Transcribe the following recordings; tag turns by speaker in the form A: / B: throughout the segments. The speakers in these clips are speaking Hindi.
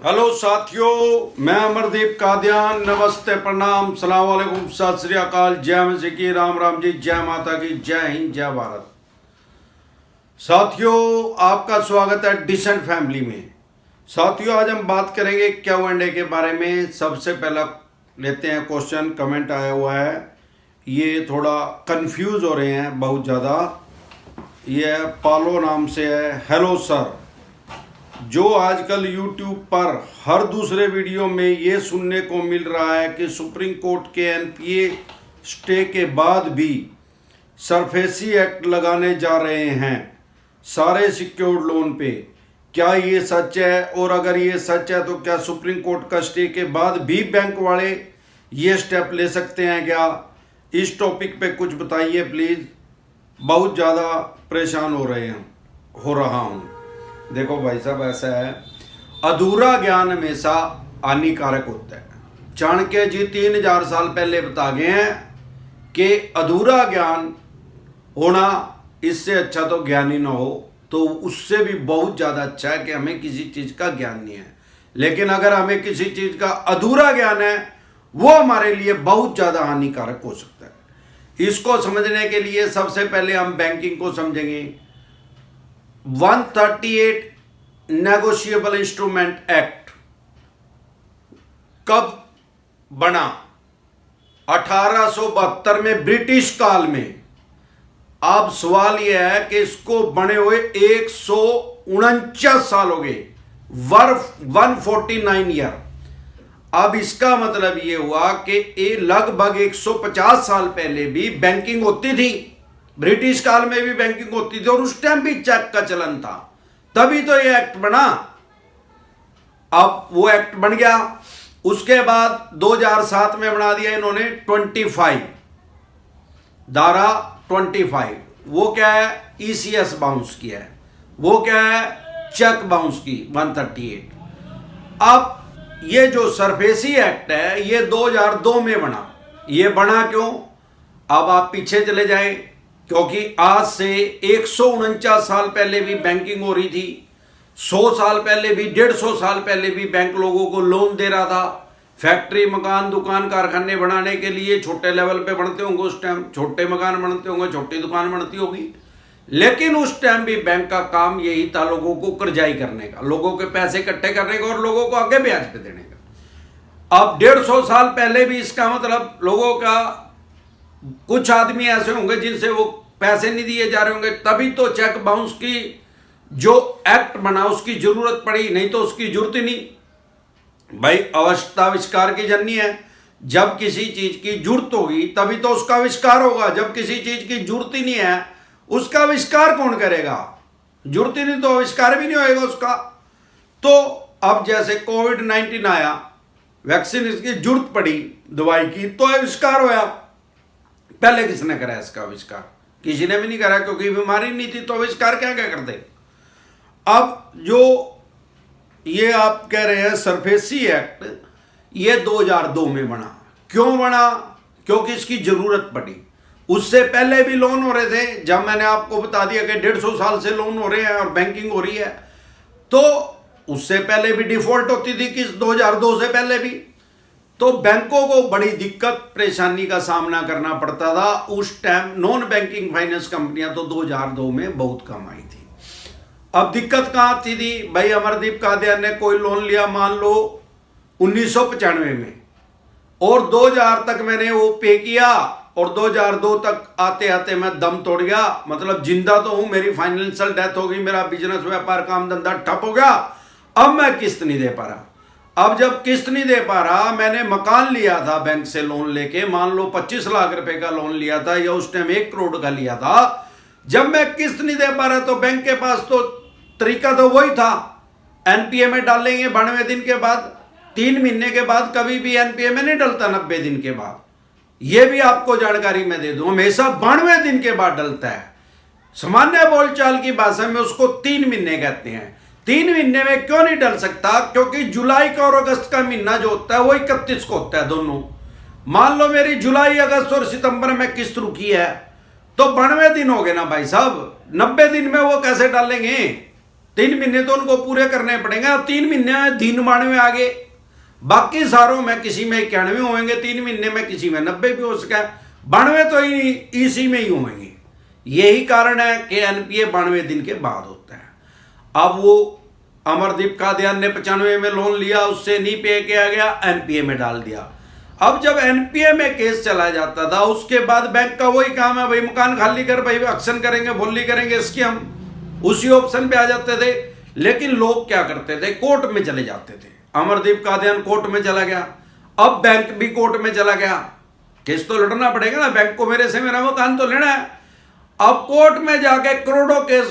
A: हेलो साथियों, मैं अमरदीप कादियान। नमस्ते, प्रणाम, सलाम वालेकुम, सत श्री अकाल, जय मसीह की, राम राम जी, जय माता की, जय हिंद, जय भारत। साथियों, आपका स्वागत है डिसेंट फैमिली में। साथियों, आज हम बात करेंगे Q&A के बारे में। सबसे पहला लेते हैं क्वेश्चन, कमेंट आया हुआ है। ये थोड़ा कंफ्यूज हो रहे हैं बहुत ज़्यादा। ये पालो नाम से है। हेलो सर, जो आजकल YouTube पर हर दूसरे वीडियो में ये सुनने को मिल रहा है कि सुप्रीम कोर्ट के NPA स्टे के बाद भी सरफेसी एक्ट लगाने जा रहे हैं सारे सिक्योर्ड लोन पे, क्या ये सच है? और अगर ये सच है तो क्या सुप्रीम कोर्ट का स्टे के बाद भी बैंक वाले ये स्टेप ले सकते हैं क्या? इस टॉपिक पे कुछ बताइए प्लीज़। बहुत ज़्यादा परेशान हो रहा हूँ। देखो भाई साहब, ऐसा है, अधूरा ज्ञान हमेशा हानिकारक होता है। चाणक्य जी 3000 साल पहले बता गए हैं कि अधूरा ज्ञान होना इससे अच्छा तो ज्ञान ही ना हो। तो उससे भी बहुत ज़्यादा अच्छा है कि हमें किसी चीज़ का ज्ञान नहीं है। लेकिन अगर हमें किसी चीज़ का अधूरा ज्ञान है, वो हमारे लिए बहुत ज़्यादा हानिकारक हो सकता है। इसको समझने के लिए सबसे पहले हम बैंकिंग को समझेंगे। 138 नेगोशिएबल इंस्ट्रूमेंट एक्ट कब बना? 1872 में, ब्रिटिश काल में। अब सवाल यह है कि इसको बने हुए 149 साल हो गए, 149 ईयर। अब इसका मतलब ये हुआ कि ये लगभग 150 साल पहले भी बैंकिंग होती थी। ब्रिटिश काल में भी बैंकिंग होती थी और उस टाइम भी चेक का चलन था, तभी तो ये एक्ट बना। अब वो एक्ट बन गया, उसके बाद 2007 में बना दिया इन्होंने 25 धारा 25। वो क्या है? ECS बाउंस किया है। वो क्या है? चेक बाउंस की 138। अब ये जो सरफेसी एक्ट है ये 2002 में बना। ये बना क्यों? अब आप पीछे चले जाएं, क्योंकि आज से 149 साल पहले भी बैंकिंग हो रही थी। 100 साल पहले भी, 150 साल पहले भी बैंक लोगों को लोन दे रहा था। फैक्ट्री, मकान, दुकान, कारखाने बनाने के लिए छोटे लेवल पे बनते होंगे उस टाइम, छोटे मकान बनते होंगे, छोटी दुकान बनती होगी। लेकिन उस टाइम भी बैंक का काम यही था, लोगों को कर्जाई करने का, लोगों के पैसे इकट्ठे करने का और लोगों को आगे ब्याज पे देने का। अब 150 साल पहले भी इसका मतलब लोगों का, कुछ आदमी ऐसे होंगे जिनसे वो पैसे नहीं दिए जा रहे होंगे, तभी तो चेक बाउंस की जो एक्ट बना उसकी जरूरत पड़ी, नहीं तो उसकी जरूरत ही नहीं। भाई, अवस्थाविष्कार की जननी है। जब किसी चीज की जरूरत होगी तभी तो उसका आविष्कार होगा। जब किसी चीज की जरूरत ही नहीं है, उसका आविष्कार कौन करेगा? जरूरत ही नहीं तो आविष्कार भी नहीं होएगा उसका। तो अब जैसे कोविड-19 आया, वैक्सीन इसकी जरूरत पड़ी दवाई की, तो आविष्कार होया। पहले किसने करा इसका आविष्कार? किसी ने भी नहीं करा, क्योंकि बीमारी नहीं थी, तो आविष्कार क्या क्या करते। अब जो ये आप कह रहे हैं सरफेसी एक्ट, ये 2002 में बना। क्यों बना? क्योंकि इसकी जरूरत पड़ी। उससे पहले भी लोन हो रहे थे। जब मैंने आपको बता दिया कि 150 साल से लोन हो रहे हैं और बैंकिंग हो रही है, तो उससे पहले भी डिफॉल्ट होती थी कि 2002 से पहले भी। तो बैंकों को बड़ी दिक्कत परेशानी का सामना करना पड़ता था उस टाइम। नॉन बैंकिंग फाइनेंस कंपनियां तो 2002 में बहुत कम आई थी। अब दिक्कत कहां आती थी? भाई, अमरदीप कादियान ने कोई लोन लिया, मान लो 1995 में, और 2000 तक मैंने वो पे किया, और 2002 तक आते आते मैं दम तोड़ गया। मतलब जिंदा तो हूं, मेरी फाइनेंशियल डेथ हो गई, मेरा बिजनेस, व्यापार, काम धंधा ठप हो गया। अब मैं किस्त नहीं दे पा रहा। अब जब किस्त नहीं दे पा रहा, मैंने मकान लिया था बैंक से लोन लेके, मान लो 25 लाख रुपए का लोन लिया था, या उस टाइम 1 करोड़ का लिया था। जब मैं किस्त नहीं दे पा रहा तो बैंक के पास तो तरीका तो वही था, NPA में डालेंगे 92 दिन के बाद, 3 महीने के बाद। कभी भी NPA में नहीं डलता 90 दिन के बाद। यह भी आपको जानकारी मैं दे दूं, हमेशा 92 दिन के बाद डलता है। सामान्य बोलचाल की भाषा में उसको 3 महीने कहते हैं। 3 महीने में क्यों नहीं डल सकता? क्योंकि जुलाई का और अगस्त का महीना जो होता है वो 31 को होता है दोनों। मान लो मेरी जुलाई, अगस्त और सितंबर में किस्त रुकी है, तो 92 दिन हो गए ना भाई साहब। 90 दिन में वो कैसे डालेंगे? 3 महीने तो उनको पूरे करने पड़ेंगे। और 3 महीने दिन 92 आ गए, बाकी सारों में किसी में 91 होंगे, 3 महीने में किसी में 90 भी हो सका, 92 तो इसी में ही होंगे। यही कारण है कि एनपीए 92 दिन के बाद होता है। अब वो अमरदीप कादियान ने 95 में लोन लिया, उससे नहीं पे किया गया, एनपीए में डाल दिया। अब जब एनपीए में केस चला जाता था, उसके बाद बैंक का वही काम है, भाई मकान खाली कर, भाई एक्शन करेंगे, बोली करेंगे, इसकी हम उसी ऑप्शन पे आ जाते थे। लेकिन लोग क्या करते थे, कोर्ट में चले जाते थे। अमरदीप कादियान कोर्ट में चला गया, अब बैंक भी कोर्ट में चला गया, केस तो लड़ना पड़ेगा ना, बैंक को मेरे से मेरा मकान तो लेना है। अब कोर्ट में जाके करोड़ों केस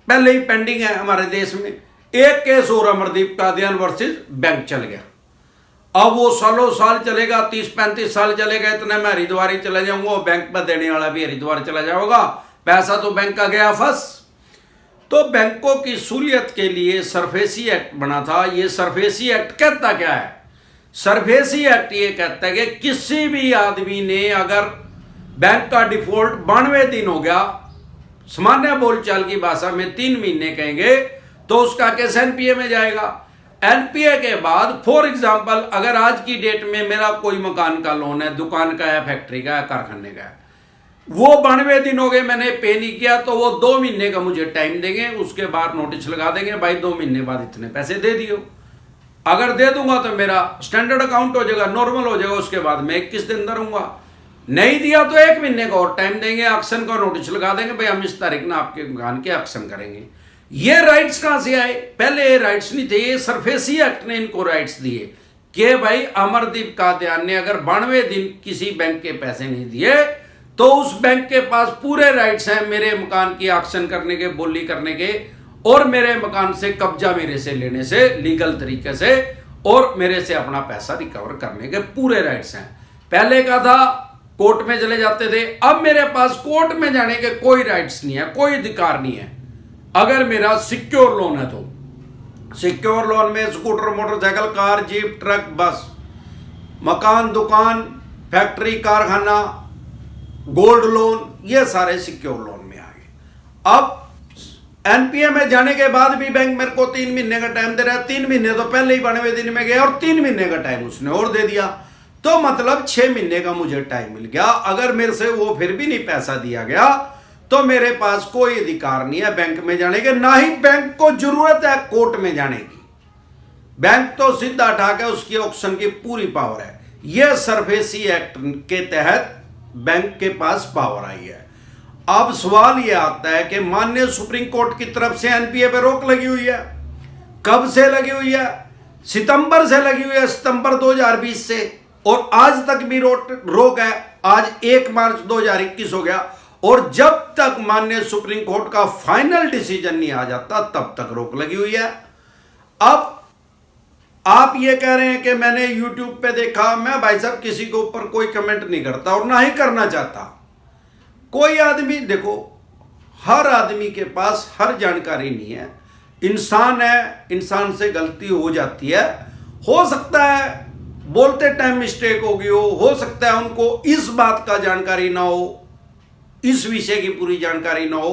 A: पहले ही पेंडिंग है हमारे देश में, एक केस और अमरदीप कादियान वर्सेस बैंक चल गया। अब वो सालों साल चलेगा, 30-35 साल चलेगा, इतने में हरिद्वार ही चला जाऊंगा, बैंक पर देने वाला भी हरिद्वार चला जाओगा, पैसा तो बैंक का गया फंस। तो बैंकों की सहूलियत के लिए सरफेसी एक्ट बना था। ये सरफेसी एक्ट कहता क्या है? सरफेसी एक्ट ये कहता है कि किसी भी आदमी ने अगर बैंक का डिफॉल्ट 92 दिन हो गया, सामान्य बोलचाल की भाषा में 3 महीने कहेंगे, तो उसका केस एनपीए में जाएगा। एनपीए के बाद फॉर एग्जांपल अगर आज की डेट में मेरा कोई मकान का लोन है, दुकान का है, फैक्ट्री का है, कारखाने का है, वो 92 दिन हो गए मैंने पे नहीं किया, तो वो 2 महीने का मुझे टाइम देंगे, उसके बाद नोटिस लगा देंगे, भाई 2 महीने बाद इतने पैसे दे दियो। अगर दे दूंगा तो मेरा स्टैंडर्ड अकाउंट हो जाएगा, नॉर्मल हो जाएगा, उसके बाद मैं 21 दिन दूंगा। नहीं दिया तो 1 महीने का और टाइम देंगे, एक्शन का नोटिस लगा देंगे, भाई हम इस तारीख में आपके मकान के एक्शन करेंगे। ये राइट्स कहां से आए? पहले ये राइट्स नहीं थे, ये सरफेसी एक्ट ने इनको राइट्स दिए कि भाई अमरदीप कादियान ने अगर 92 दिन किसी बैंक के पैसे नहीं दिए तो उस बैंक के पास पूरे राइट्स हैं मेरे मकान की एक्शन करने के, बोली करने के, और मेरे मकान से कब्जा मेरे से लेने से लीगल तरीके से, और मेरे से अपना पैसा रिकवर करने के पूरे राइट्स हैं। पहले का था कोर्ट में चले जाते थे, अब मेरे पास कोर्ट में जाने के कोई राइट्स नहीं है, कोई अधिकार नहीं है। अगर मेरा सिक्योर लोन है तो सिक्योर लोन में scooter, motorcycle, car, jeep, truck, बस, मकान, दुकान, फैक्ट्री, कारखाना, गोल्ड लोन, ये सारे सिक्योर लोन में आ गए। अब एनपीए में जाने के बाद भी बैंक मेरे को 3 महीने का टाइम दे रहा है। 3 महीने तो पहले ही 92 दिन में गया और 3 महीने का टाइम उसने और दे दिया, तो मतलब 6 महीने का मुझे टाइम मिल गया। अगर मेरे से वो फिर भी नहीं पैसा दिया गया तो मेरे पास कोई अधिकार नहीं है बैंक में जाने के, ना ही बैंक को जरूरत है कोर्ट में जाने की। बैंक तो सीधा उठा के उसकी ऑक्शन की पूरी पावर है। यह सरफेसी एक्ट के तहत बैंक के पास पावर आई है। अब सवाल यह आता है कि माननीय सुप्रीम कोर्ट की तरफ से एनपीए पे रोक लगी हुई है। कब से लगी हुई है? सितंबर से लगी हुई है, सितंबर 2020 से, और आज तक भी रोक है। आज 1 मार्च 2021 हो गया, और जब तक माननीय सुप्रीम कोर्ट का फाइनल डिसीजन नहीं आ जाता तब तक रोक लगी हुई है। अब आप ये कह रहे हैं कि मैंने YouTube पे देखा, मैं भाई साहब किसी के ऊपर कोई कमेंट नहीं करता और ना ही करना चाहता। कोई आदमी, देखो, हर आदमी के पास हर जानकारी नहीं है। इंसान है, इंसान से गलती हो जाती है। हो सकता है बोलते टाइम मिस्टेक हो गई हो सकता है उनको इस बात का जानकारी ना हो, इस विषय की पूरी जानकारी ना हो,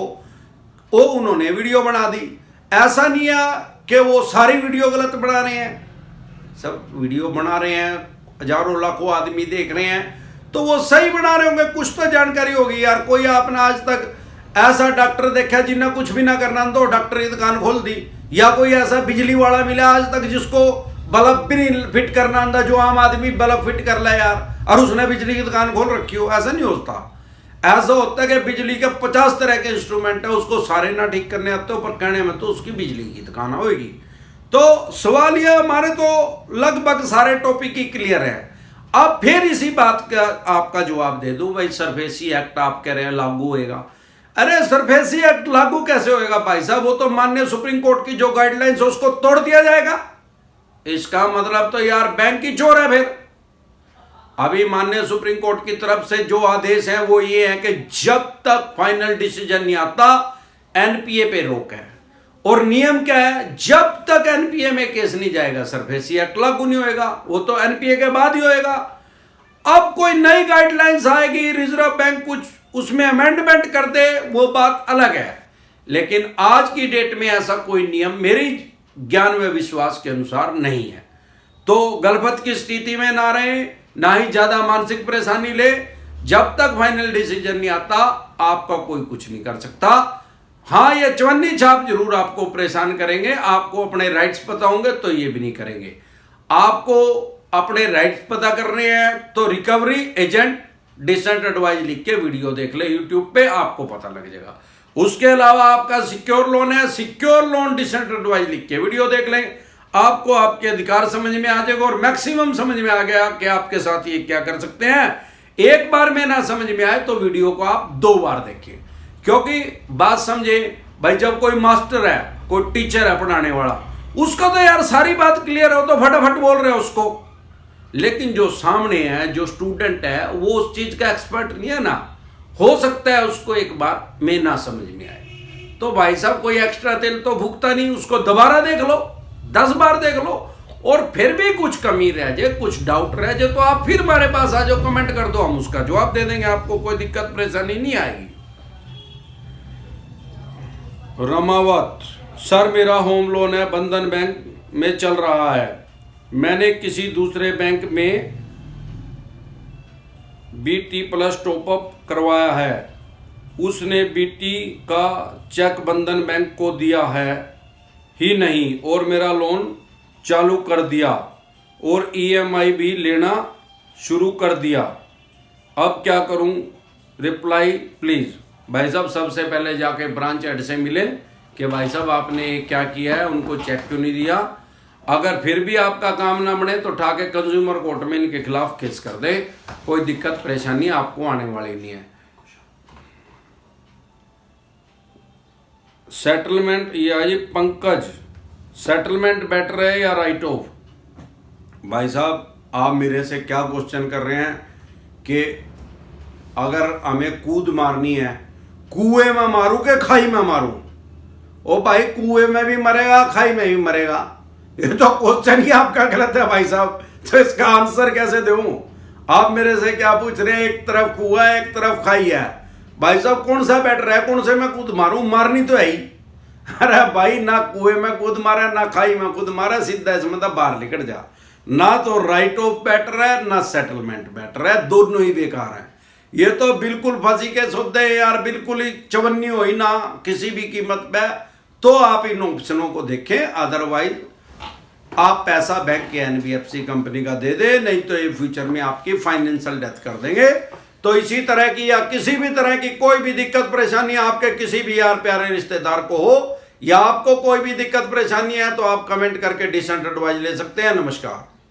A: वो उन्होंने वीडियो बना दी। ऐसा नहीं है कि वो सारी वीडियो गलत बना रहे हैं, सब वीडियो बना रहे हैं, हजारों लाखों आदमी देख रहे हैं, तो वो सही बना रहे होंगे, कुछ तो जानकारी होगी यार। कोई आपने आज तक ऐसा डॉक्टर देखा जिन्हें कुछ भी ना करना तो डॉक्टर की दुकान खोल दी, या कोई ऐसा बिजली वाला मिला आज तक जिसको बल्ब भी नहीं फिट करना आंदा, जो आम आदमी बल्ब फिट कर ले यार, और उसने बिजली की दुकान खोल रखी हो? ऐसा नहीं होता। ऐसा होता है कि बिजली के 50 तरह के इंस्ट्रूमेंट है, उसको सारे ना ठीक करने आते हो, पर कहने में तो उसकी बिजली की दुकान होगी। तो सवाल यह, हमारे तो लगभग सारे टॉपिक ही क्लियर है। अब फिर इसी बात का आपका जवाब दे दूं, भाई सरफेसी एक्ट आप कह रहे हैं लागू होएगा। अरे सरफेसी एक्ट लागू कैसे होएगा भाई साहब? वो तो माननीय सुप्रीम कोर्ट की जो गाइडलाइंस है उसको तोड़ दिया जाएगा। इसका मतलब तो यार बैंक की चोर है। फिर अभी माननीय सुप्रीम कोर्ट की तरफ से जो आदेश है वो ये है कि जब तक फाइनल डिसीजन नहीं आता एनपीए पे रोक है। और नियम क्या है? जब तक एनपीए में केस नहीं जाएगा सरफेसी एक्ट लागू नहीं होएगा, वो तो एनपीए के बाद ही होएगा। अब कोई नई गाइडलाइंस आएगी, रिजर्व बैंक कुछ उसमें अमेंडमेंट कर दे, वो बात अलग है। लेकिन आज की डेट में ऐसा कोई नियम मेरी ज्ञान व विश्वास के अनुसार नहीं है। तो गलफत की स्थिति में ना रहे, ना ही ज्यादा मानसिक परेशानी ले। जब तक फाइनल डिसीजन नहीं आता आपका कोई कुछ नहीं कर सकता। हाँ, ये चवन्नी छाप जरूर आपको परेशान करेंगे, आपको अपने राइट्स पता होंगे तो ये भी नहीं करेंगे। आपको अपने राइट्स पता करने हैं तो रिकवरी एजेंट डिसेंट एडवाइस लिख के वीडियो देख ले यूट्यूब पे, आपको पता लग जाएगा। उसके अलावा आपका सिक्योर लोन है, सिक्योर लोन डिसेंट एडवाइस लिख के वीडियो देख लें, आपको आपके अधिकार समझ में आ जाएगा और मैक्सिमम समझ में आ गया कि आपके साथ ये क्या कर सकते हैं। एक बार में ना समझ में आए तो वीडियो को आप 2 बार देखें, क्योंकि बात समझे भाई, जब कोई मास्टर है, कोई टीचर है पढ़ाने वाला, उसका तो यार सारी बात क्लियर हो तो फटाफट बोल रहे हो उसको, लेकिन जो सामने है, जो स्टूडेंट है, वो उस चीज का एक्सपर्ट नहीं है ना, हो सकता है उसको एक बार में ना समझ में आए। तो भाई साहब कोई एक्स्ट्रा तेल तो भुगता नहीं, उसको दोबारा देख लो, 10 बार देख लो, और फिर भी कुछ कमी रह जाए, कुछ डाउट रह जाए तो आप फिर हमारे पास आ जाओ, कमेंट कर दो, हम उसका जवाब दे देंगे, आपको कोई दिक्कत परेशानी नहीं आएगी। रमावत, सर मेरा होम लोन है, बंधन बैंक में चल रहा है, मैंने किसी दूसरे बैंक में BT प्लस टॉपअप करवाया है, उसने BT का चेक बंधन बैंक को दिया है ही नहीं और मेरा लोन चालू कर दिया और EMI भी लेना शुरू कर दिया, अब क्या करूं? Reply please. भाई साहब सबसे पहले जाके ब्रांच हेड से मिले कि भाई साहब आपने क्या किया है, उनको चेक क्यों नहीं दिया। अगर फिर भी आपका काम ना बने तो उठा के कंज्यूमर कोर्ट में इनके खिलाफ केस कर दे, कोई दिक्कत परेशानी आपको आने वाली नहीं है। सेटलमेंट, या ये पंकज, सेटलमेंट बेटर है या राइट ऑफ? भाई साहब आप मेरे से क्या क्वेश्चन कर रहे हैं कि अगर हमें कूद मारनी है, कुएं में मारूं कि खाई में मारूं? ओ भाई, कुएं में भी मरेगा, खाई में भी मरेगा, ये तो क्वेश्चन ही आपका गलत है भाई साहब। तो इसका आंसर कैसे दूं? आप मेरे से क्या पूछ रहे हैं, एक तरफ कुआ है एक तरफ खाई है, भाई साहब कौन सा बेटर है, कौन से में कूद मारूं? मारनी तो है ही। अरे भाई, ना कुएं में कूद मारा ना खाई में कूद मारा, सीधा इसमें मतलब बाहर निकल जा। ना तो राइट ऑफ बेटर है ना सेटलमेंट बेटर है, दोनों ही बेकार है। ये तो बिल्कुल फंसी के सौदे यार, बिल्कुल ही चवन्नी हो ही ना किसी भी कीमत पे। तो आप इन ऑप्शनों को देखें, अदरवाइज आप पैसा बैंक के NBFC कंपनी का दे दे, नहीं तो ये फ्यूचर में आपकी फाइनेंशियल डेथ कर देंगे। तो इसी तरह की या किसी भी तरह की कोई भी दिक्कत परेशानी आपके किसी भी यार प्यारे रिश्तेदार को हो, या आपको कोई भी दिक्कत परेशानी है, तो आप कमेंट करके डिसेंट एडवाइस ले सकते हैं। नमस्कार।